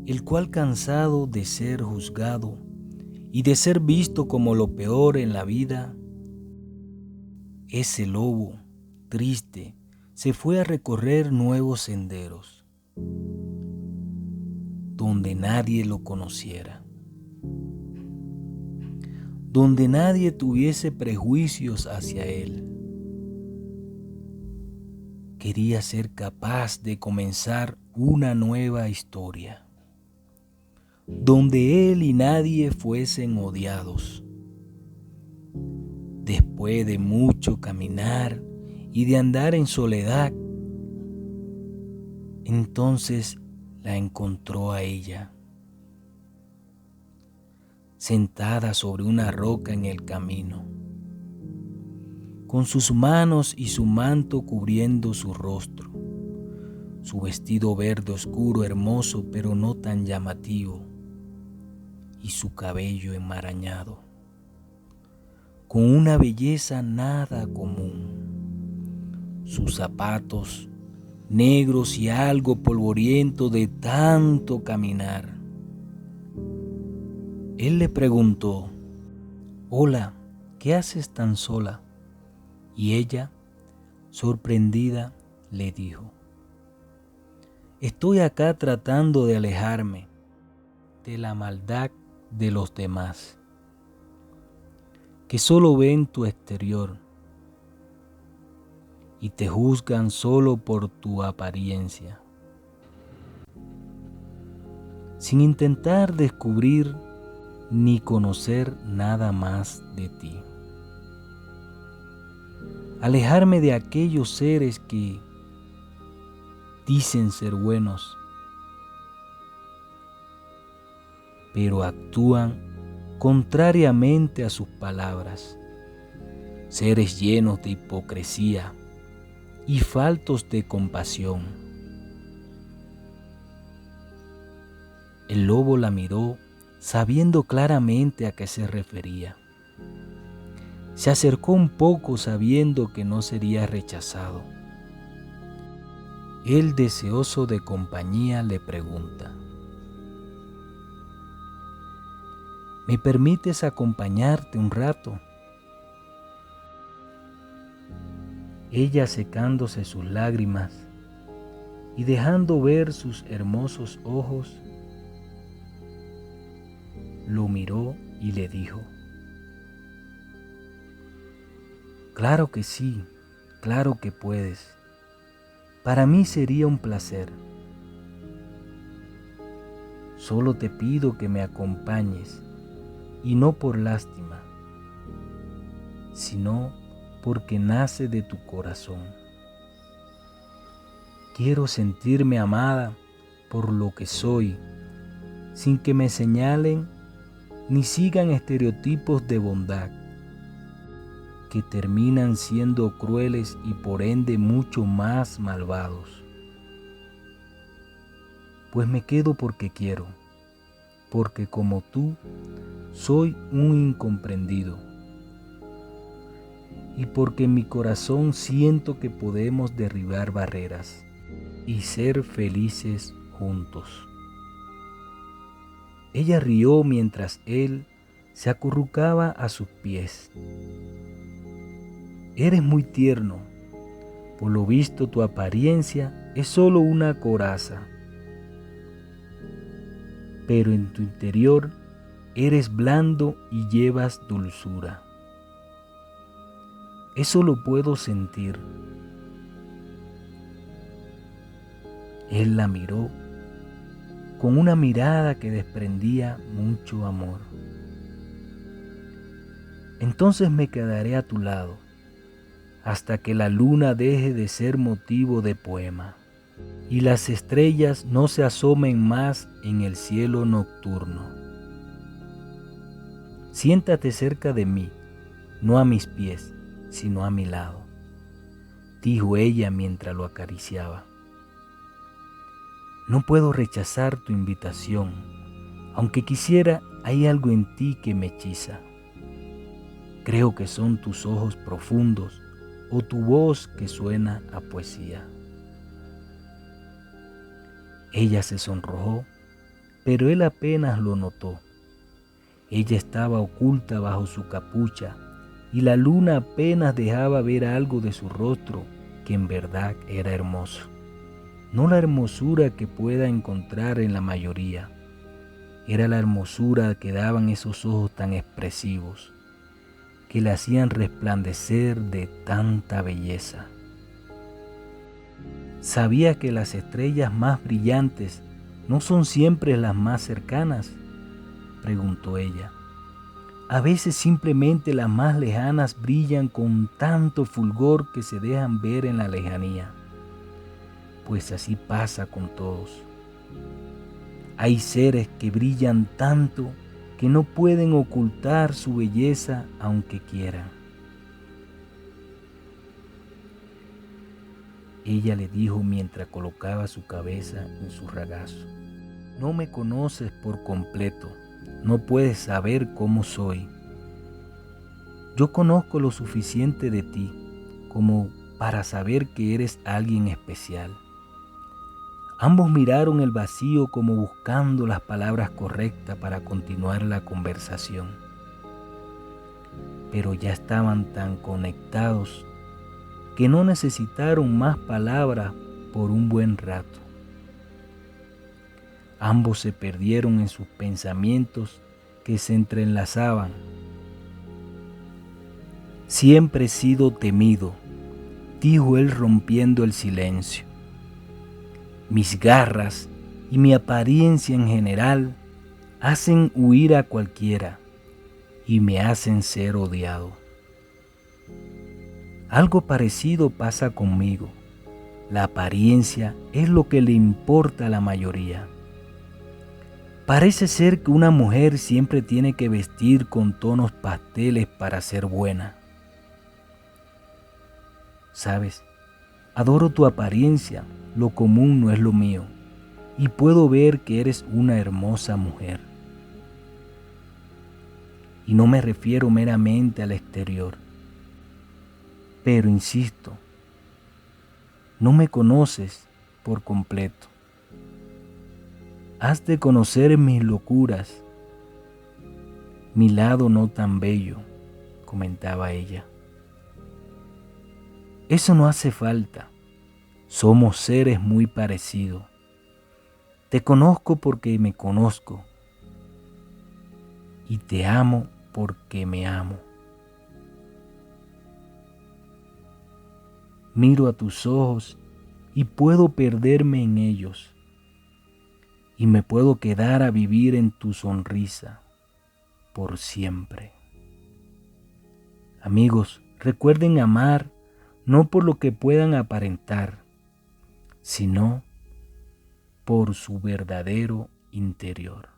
el cual, cansado de ser juzgado y de ser visto como lo peor en la vida, ese lobo triste se fue a recorrer nuevos senderos donde nadie lo conociera, donde nadie tuviese prejuicios hacia él. Quería ser capaz de comenzar una nueva historia, donde él y nadie fuesen odiados. Después de mucho caminar y de andar en soledad, entonces la encontró a ella, sentada sobre una roca en el camino, con sus manos y su manto cubriendo su rostro, su vestido verde oscuro hermoso pero no tan llamativo, y su cabello enmarañado, con una belleza nada común, sus zapatos negros y algo polvorientos de tanto caminar. Él le preguntó: «Hola, ¿qué haces tan sola?». Y ella, sorprendida, le dijo: «Estoy acá tratando de alejarme de la maldad de los demás, que solo ven tu exterior y te juzgan solo por tu apariencia, sin intentar descubrir ni conocer nada más de ti. Alejarme de aquellos seres que dicen ser buenos, pero actúan contrariamente a sus palabras, seres llenos de hipocresía y faltos de compasión». El lobo la miró, sabiendo claramente a qué se refería. Se acercó un poco, sabiendo que no sería rechazado. Él, deseoso de compañía, le pregunta: «¿Me permites acompañarte un rato?». Ella, secándose sus lágrimas y dejando ver sus hermosos ojos, lo miró y le dijo: «Claro que sí, claro que puedes. Para mí sería un placer. Solo te pido que me acompañes, y no por lástima, sino porque nace de tu corazón. Quiero sentirme amada por lo que soy, sin que me señalen ni sigan estereotipos de bondad, que terminan siendo crueles y por ende mucho más malvados. Pues me quedo porque quiero, porque como tú soy un incomprendido, y porque en mi corazón siento que podemos derribar barreras y ser felices juntos». Ella rió mientras él se acurrucaba a sus pies. «Eres muy tierno. Por lo visto tu apariencia es solo una coraza, pero en tu interior eres blando y llevas dulzura. Eso lo puedo sentir». Él la miró con una mirada que desprendía mucho amor. «Entonces me quedaré a tu lado hasta que la luna deje de ser motivo de poema y las estrellas no se asomen más en el cielo nocturno. Siéntate cerca de mí, no a mis pies, sino a mi lado», dijo ella mientras lo acariciaba. «No puedo rechazar tu invitación. Aunque quisiera, hay algo en ti que me hechiza. Creo que son tus ojos profundos o tu voz que suena a poesía». Ella se sonrojó pero él apenas lo notó. Ella estaba oculta bajo su capucha y la luna apenas dejaba ver algo de su rostro que en verdad era hermoso. No la hermosura que pueda encontrar en la mayoría, era la hermosura que daban esos ojos tan expresivos, que le hacían resplandecer de tanta belleza. ¿Sabía que las estrellas más brillantes no son siempre las más cercanas?, preguntó ella. A veces simplemente las más lejanas brillan con tanto fulgor que se dejan ver en la lejanía. Pues así pasa con todos. Hay seres que brillan tanto que no pueden ocultar su belleza aunque quieran. Ella le dijo mientras colocaba su cabeza en su regazo: no me conoces por completo, no puedes saber cómo soy. Yo conozco lo suficiente de ti como para saber que eres alguien especial. Ambos miraron el vacío como buscando las palabras correctas para continuar la conversación. Pero ya estaban tan conectados que no necesitaron más palabras por un buen rato. Ambos se perdieron en sus pensamientos que se entrelazaban. Siempre he sido temido, dijo él rompiendo el silencio. Mis garras y mi apariencia en general hacen huir a cualquiera y me hacen ser odiado. Algo parecido pasa conmigo. La apariencia es lo que le importa a la mayoría. Parece ser que una mujer siempre tiene que vestir con tonos pasteles para ser buena. ¿Sabes? Adoro tu apariencia, lo común no es lo mío, y puedo ver que eres una hermosa mujer. Y no me refiero meramente al exterior. Pero insisto, no me conoces por completo. Has de conocer mis locuras, mi lado no tan bello, comentaba ella. Eso no hace falta. Somos seres muy parecidos. Te conozco porque me conozco. Y te amo porque me amo. Miro a tus ojos y puedo perderme en ellos. Y me puedo quedar a vivir en tu sonrisa por siempre. Amigos, recuerden amar no por lo que puedan aparentar, sino por su verdadero interior.